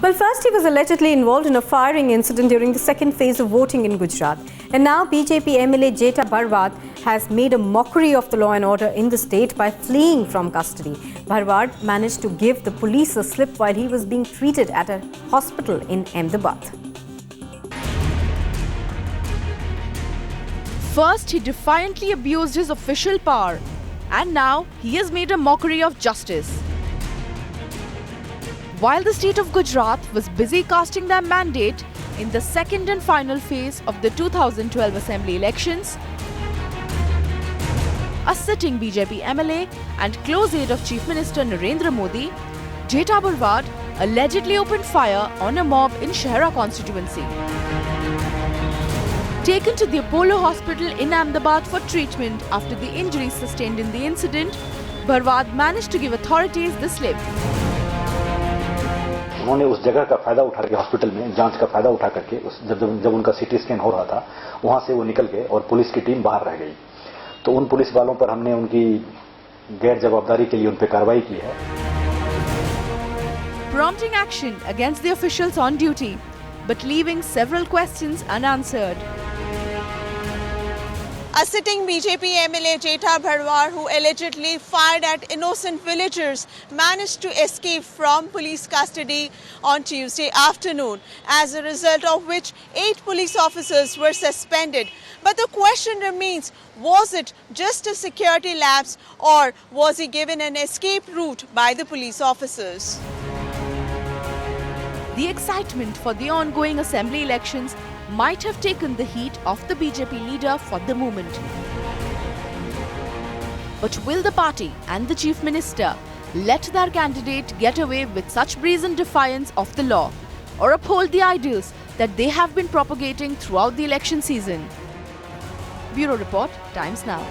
Well, first he was allegedly involved in a firing incident during the second phase of voting in Gujarat. And now BJP MLA Jeta Bharwad has made a mockery of the law and order in the state by fleeing from custody. Bharwad managed to give the police a slip while he was being treated at a hospital in Ahmedabad. First, he defiantly abused his official power, and now he has made a mockery of justice. While the state of Gujarat was busy casting their mandate in the second and final phase of the 2012 Assembly elections, a sitting BJP MLA and close aide of Chief Minister Narendra Modi, Jeta Bharwad allegedly opened fire on a mob in Shahara constituency. Taken to the Apollo Hospital in Ahmedabad for treatment after the injuries sustained in the incident, Bharwad managed to give authorities the slip. उन्होंने उस जगह का फायदा उठा के hospital में जांच का फायदा उठा करके जब उनका सीटी स्कैन हो रहा था वहां से वो निकल गए और पुलिस की टीम बाहर रह गई। तो उन पुलिस वालों पर हमने उनकी गैर जवाबदारी के लिए उन पर कार्रवाई की है। Prompting action against the officials on duty, but leaving several questions unanswered. A sitting BJP MLA Jeta Bharwad, who allegedly fired at innocent villagers, managed to escape from police custody on Tuesday afternoon, as a result of which 8 police officers were suspended. But the question remains, was it just a security lapse or was he given an escape route by the police officers? The excitement for the ongoing assembly elections might have taken the heat off the BJP leader for the moment. But will the party and the Chief Minister let their candidate get away with such brazen defiance of the law, or uphold the ideals that they have been propagating throughout the election season? Bureau Report, Times Now.